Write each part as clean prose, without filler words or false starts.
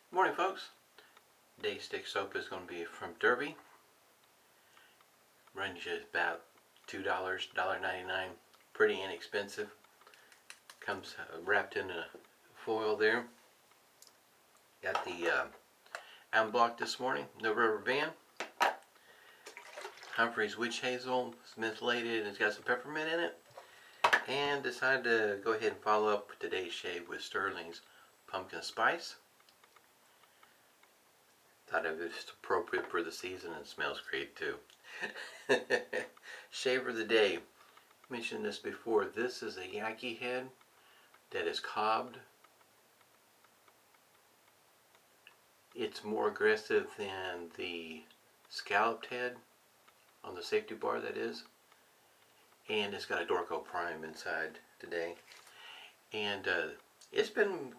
Morning, folks. Today's stick soap is going to be from Derby. Runs you about $2, $1.99. Pretty inexpensive. Comes wrapped in a foil there. Got the alum block this morning. No rubber band. Humphrey's witch hazel. It's mentholated and it's got some peppermint in it. And decided to go ahead and follow up with today's shave with Stirling's Pumpkin Spice. Thought it was appropriate for the season and smells great too. Shave of the day. Mentioned this before. This is a Yaqi head that is cobbed. It's more aggressive than the scalloped head on the safety bar, that is. And it's got a Dorco Prime inside today. And it's been,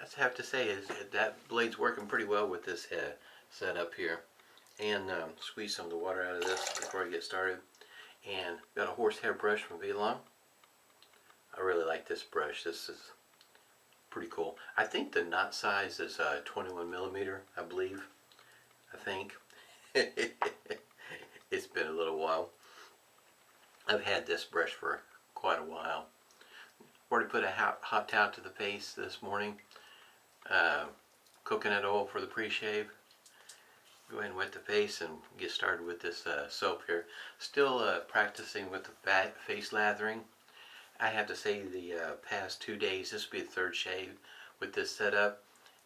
I have to say, that blade's working pretty well with this head setup here. And squeeze some of the water out of this before I get started. And got a horsehair brush from Vie Long. I really like this brush. This is pretty cool. I think the knot size is 21 millimeter, I believe. I think. It's been a little while. I've had this brush for quite a while. Already put a hot towel to the face this morning. Coconut oil for the pre-shave. Go ahead and wet the face and get started with this soap here. Still practicing with the face lathering. I have to say the past 2 days, this will be the third shave with this setup.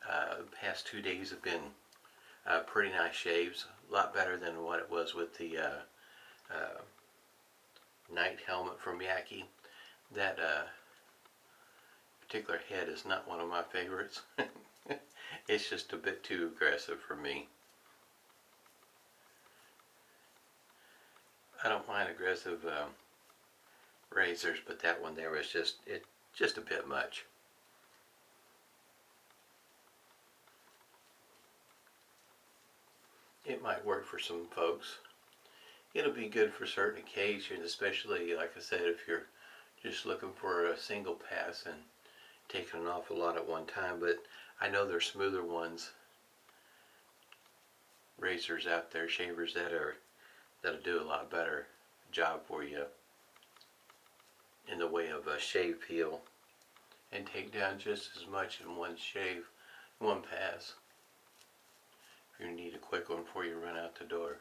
The past 2 days have been pretty nice shaves. A lot better than what it was with the night helmet from Yaqi. That particular head is not one of my favorites. It's just a bit too aggressive for me. I don't mind aggressive razors, but that one there was just a bit much. It might work for some folks. It'll be good for certain occasions, especially, like I said, if you're just looking for a single pass and taking an awful lot at one time. But I know there's smoother ones, razors out there, shavers that'll do a lot better job for you in the way of a shave peel and take down just as much in one shave, one pass. If you need a quick one before you run out the door.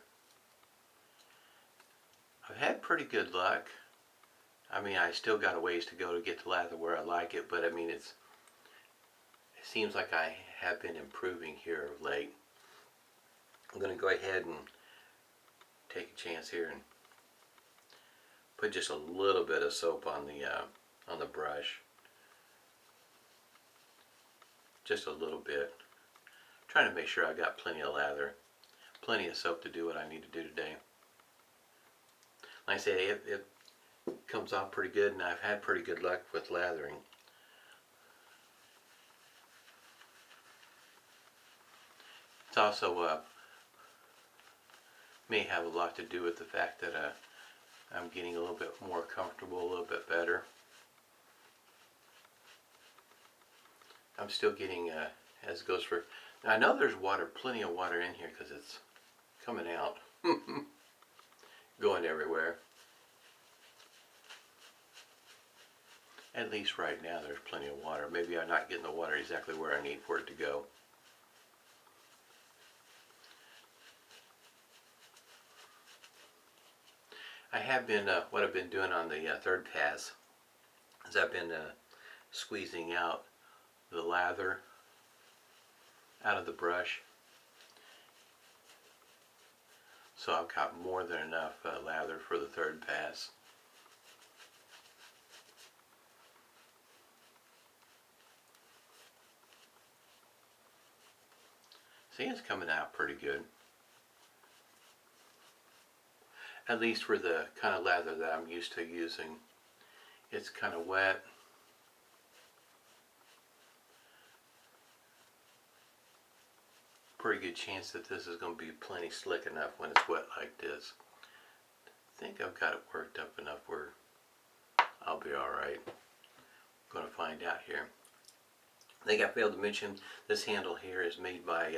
I've had pretty good luck. I mean, I still got a ways to go to get the lather where I like it, but I mean, it seems like I have been improving here of late. I'm going to go ahead and take a chance here and put just a little bit of soap on the brush. Just a little bit. Trying to make sure I got plenty of lather, plenty of soap to do what I need to do today. Like I say, it comes off pretty good, and I've had pretty good luck with lathering. It's also may have a lot to do with the fact that I'm getting a little bit more comfortable, a little bit better. I'm still getting, as it goes for, I know there's water, plenty of water in here because it's coming out, going everywhere. At least right now there's plenty of water. Maybe I'm not getting the water exactly where I need for it to go. I have been, what I've been doing on the third pass is I've been squeezing out the lather out of the brush. So I've got more than enough lather for the third pass. See, it's coming out pretty good. At least for the kind of lather that I'm used to using. It's kind of wet. Pretty good chance that this is going to be plenty slick enough when it's wet like this. I think I've got it worked up enough where I'll be alright. I'm going to find out here. I think I failed to mention this handle here is made by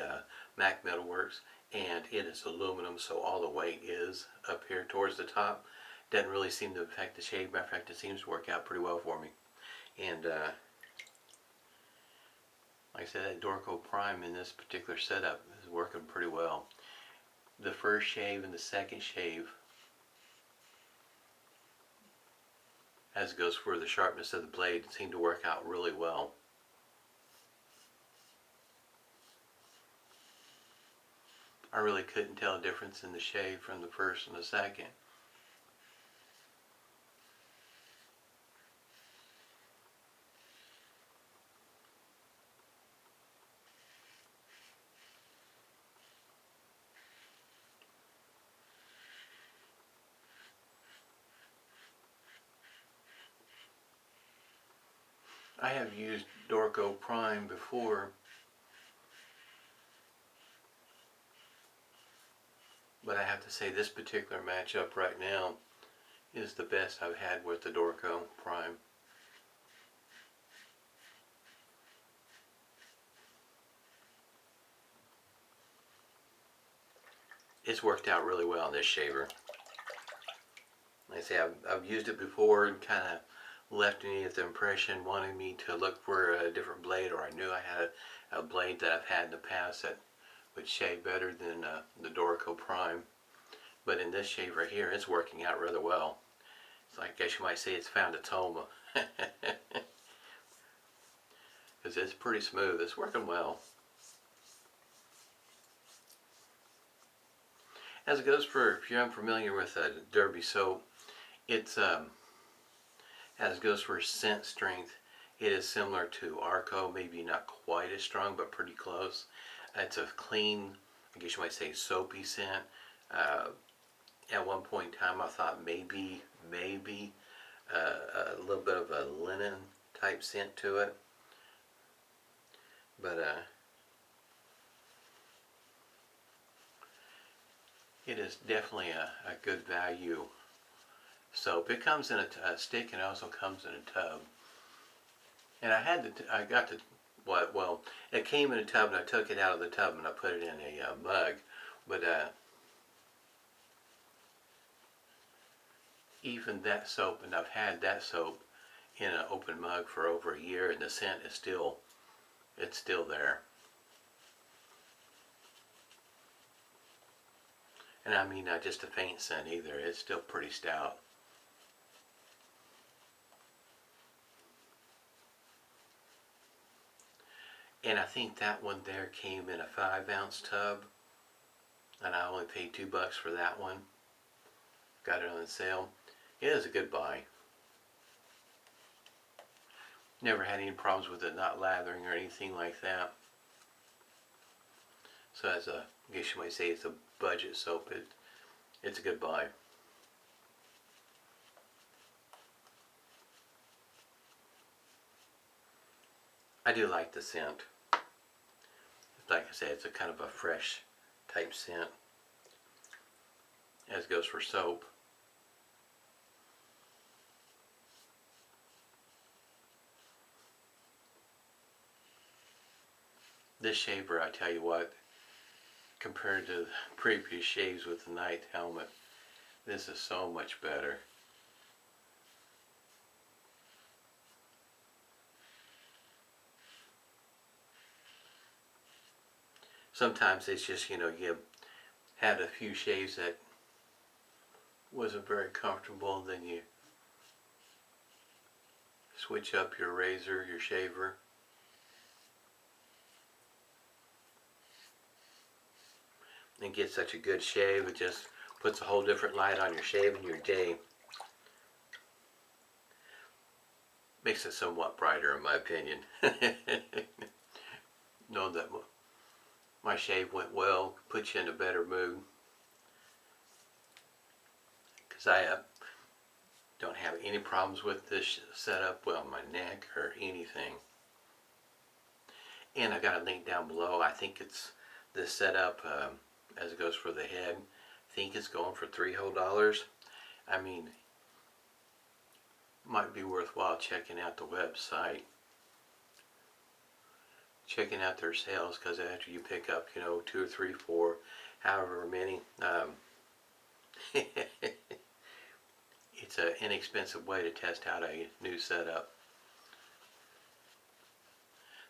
Metalworks, and it is aluminum, so all the weight is up here towards the top. Doesn't really seem to affect the shave. Matter of fact, it seems to work out pretty well for me. And like I said, that Dorco Prime in this particular setup is working pretty well. The first shave and the second shave, as it goes for the sharpness of the blade, seem to work out really well. I really couldn't tell a difference in the shave from the first and the second. I have used Dorco Prime before, but I have to say this particular matchup right now is the best I've had with the Dorco Prime. It's worked out really well in this shaver. Like I say, I've used it before and kind of left me with the impression wanting me to look for a different blade, or I knew I had a blade that I've had in the past that would shave better than the Dorco Prime. But in this shave right here, it's working out rather well. So I guess you might say it's found its home. Because it's pretty smooth. It's working well. As it goes for, if you're unfamiliar with a Derby soap, it's as it goes for scent strength, it is similar to Arco, maybe not quite as strong, but pretty close. It's a clean, I guess you might say, soapy scent. At one point in time, I thought maybe a little bit of a linen type scent to it, but it is definitely a good value soap. It comes in a stick, and it also comes in a tub. And I got the, well, it came in a tub, and I took it out of the tub and I put it in a mug. But even that soap, and I've had that soap in an open mug for over a year, and the scent is still, it's still there. And I mean, not just a faint scent either. It's still pretty stout. And I think that one there came in a 5-ounce tub, and I only paid $2 for that one. Got it on sale. It is a good buy. Never had any problems with it not lathering or anything like that. So as a, I guess you might say it's a budget soap, it's a good buy. I do like the scent. Like I said, it's a kind of a fresh type scent, as goes for soap. This shaver, I tell you what, compared to previous shaves with the night helmet, this is so much better. Sometimes it's just, you know, you had a few shaves that wasn't very comfortable, then you switch up your razor, your shaver. And get such a good shave, it just puts a whole different light on your shave and your day. Makes it somewhat brighter in my opinion. Know that my shave went well, puts you in a better mood. Because I don't have any problems with this setup, well, my neck or anything. And I got a link down below. I think it's this setup, as it goes for the head, I think it's going for $3 whole. I mean, might be worthwhile checking out the website. checking out their sales, because after you pick up, you know, 2 or 3, 4, however many, it's an inexpensive way to test out a new setup.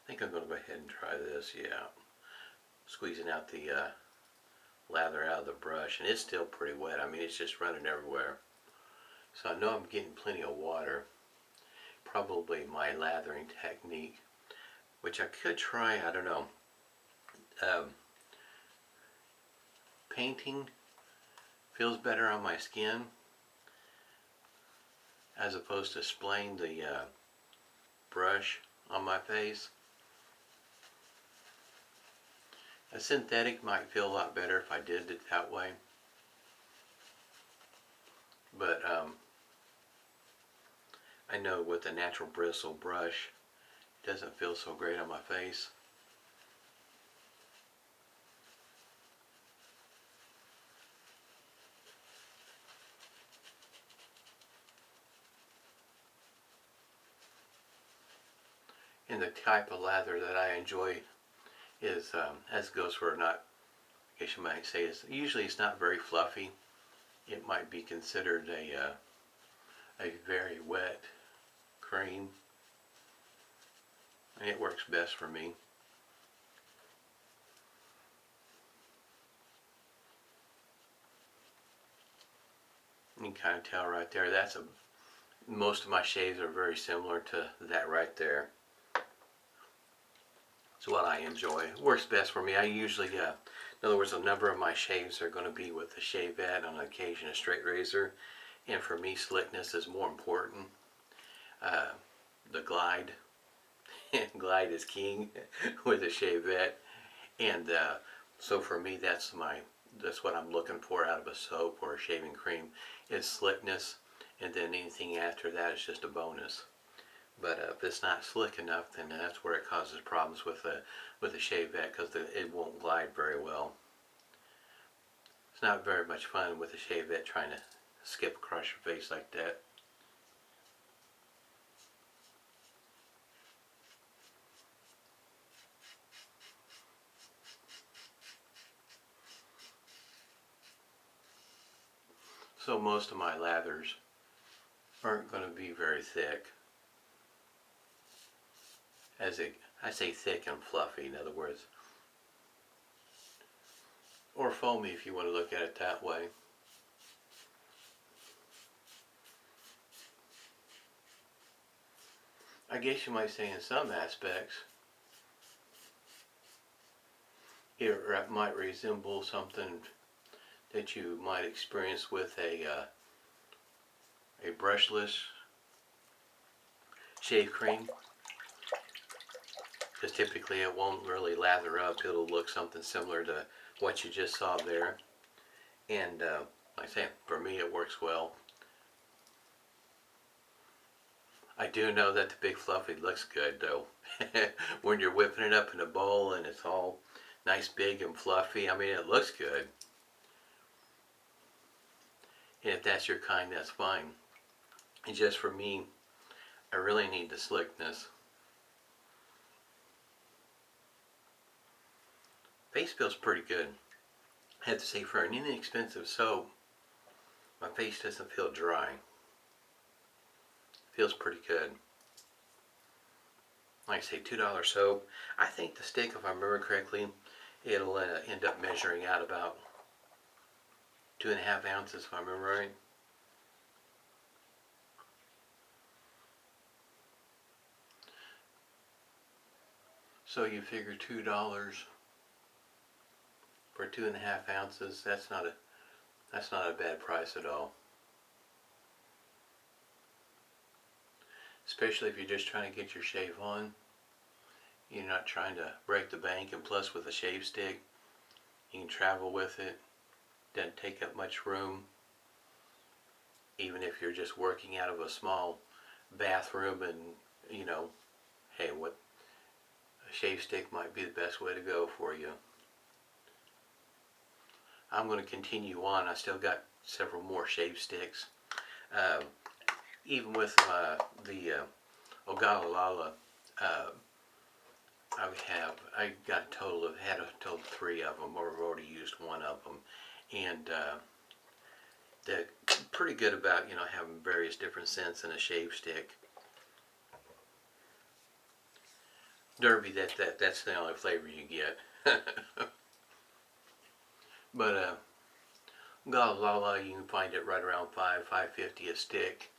I think I'm going to go ahead and try this. Yeah, squeezing out the lather out of the brush, and it's still pretty wet. I mean, it's just running everywhere. So I know I'm getting plenty of water. Probably my lathering technique, which I could try, I don't know. Painting feels better on my skin as opposed to splaying the brush on my face. A synthetic might feel a lot better if I did it that way, but I know with a natural bristle brush it doesn't feel so great on my face. And the type of lather that I enjoy is, as goes for not, I guess you might say, is usually it's not very fluffy. It might be considered a very wet cream, and it works best for me. You can kind of tell right there, that's most of my shaves are very similar to that right there. It's what I enjoy. It works best for me. I usually, in other words, a number of my shaves are going to be with the shavette, on occasion a straight razor, and for me slickness is more important. The glide, glide is king with a shavette, and so for me that's what I'm looking for out of a soap or a shaving cream is slickness, and then anything after that is just a bonus. But if it's not slick enough, then that's where it causes problems with a shavette, because it won't glide very well. It's not very much fun with a shavette trying to skip across your face like that. So most of my lathers aren't going to be very thick. I say thick and fluffy, in other words. Or foamy if you want to look at it that way. I guess you might say in some aspects it might resemble something that you might experience with a brushless shave cream. Because typically it won't really lather up. It'll look something similar to what you just saw there. And like I say, for me it works well. I do know that the big fluffy looks good though. When you're whipping it up in a bowl and it's all nice big and fluffy, I mean it looks good. And if that's your kind, that's fine. And just for me, I really need the slickness. Face feels pretty good. I have to say, for an inexpensive soap, my face doesn't feel dry. Feels pretty good. Like I say, $2 soap. I think the stick, if I remember correctly, it'll end up measuring out about 2.5 ounces, if I remember right. So you figure $2 for 2.5 ounces. That's not a bad price at all. Especially if you're just trying to get your shave on. You're not trying to break the bank, and plus with a shave stick, you can travel with it. Doesn't take up much room. Even if you're just working out of a small bathroom, and you know, hey, what a shave stick might be the best way to go for you. I'm going to continue on. I still got several more shave sticks. Even with the Ogallala I got had a total of 3 of them, or I've already used 1 of them, and they're pretty good about, you know, having various different scents in a shave stick. Derby, that's the only flavor you get. But Galala, you can find it right around $5.50 a stick.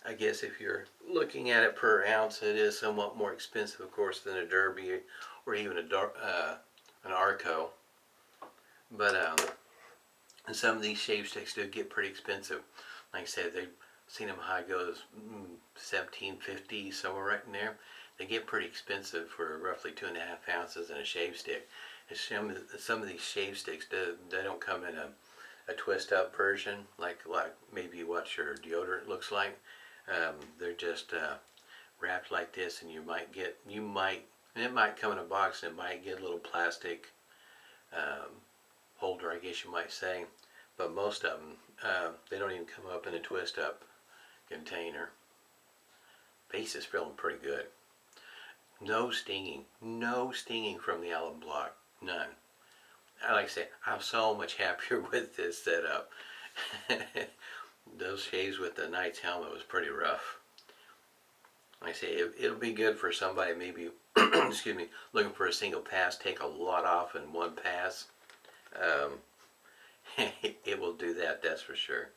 I guess if you're looking at it per ounce, it is somewhat more expensive, of course, than a Derby or even an Arco. But and some of these shave sticks do get pretty expensive. Like I said, they've seen them high go as $17.50, somewhere right in there. They get pretty expensive for roughly 2.5 ounces in a shave stick. And some of these shave sticks, they don't come in a twist up version like maybe what your deodorant looks like. They're just wrapped like this, and it might come in a box, and it might get a little plastic holder, I guess you might say, but most of them, they don't even come up in a twist up container. Base is feeling pretty good. No stinging from the alum block, none. Like I say, I'm so much happier with this setup. Those shaves with the Knight's helmet was pretty rough. Like I say, it'll be good for somebody maybe, excuse me, looking for a single pass, take a lot off in one pass. It will do that, that's for sure.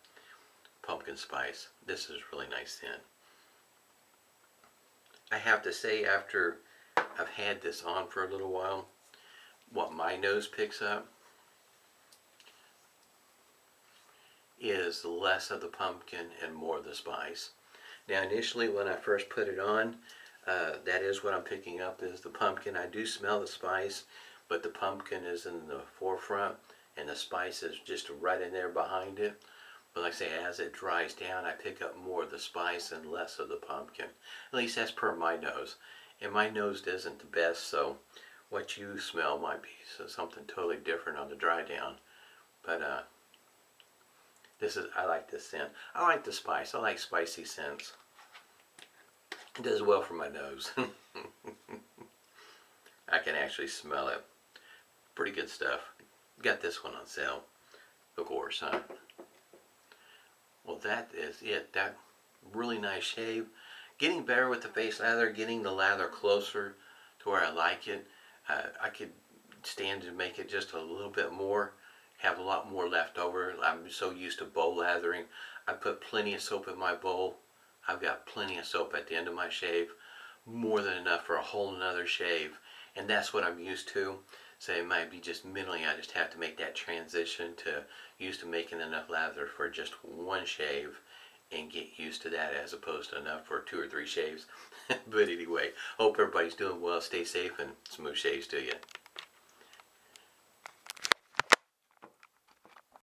Pumpkin Spice. This is really nice scent. I have to say, after I've had this on for a little while, what my nose picks up is less of the pumpkin and more of the spice. Now initially when I first put it on, that is what I'm picking up, is the pumpkin. I do smell the spice, but the pumpkin is in the forefront and the spice is just right in there behind it. But like I say, as it dries down, I pick up more of the spice and less of the pumpkin. At least that's per my nose. And my nose isn't the best, so what you smell might be something totally different on the dry down. But I like this scent. I like the spice. I like spicy scents. It does well for my nose. I can actually smell it. Pretty good stuff. Got this one on sale, of course, huh? Well, that is it. That really nice shave. Getting better with the face lather, getting the lather closer to where I like it. I could stand to make it just a little bit more, have a lot more left over. I'm so used to bowl lathering. I put plenty of soap in my bowl. I've got plenty of soap at the end of my shave, more than enough for a whole another shave, and that's what I'm used to. So it might be just mentally, I just have to make that transition to used to making enough lather for just one shave and get used to that, as opposed to enough for 2 or 3 shaves. But anyway, hope everybody's doing well. Stay safe and smooth shaves to you.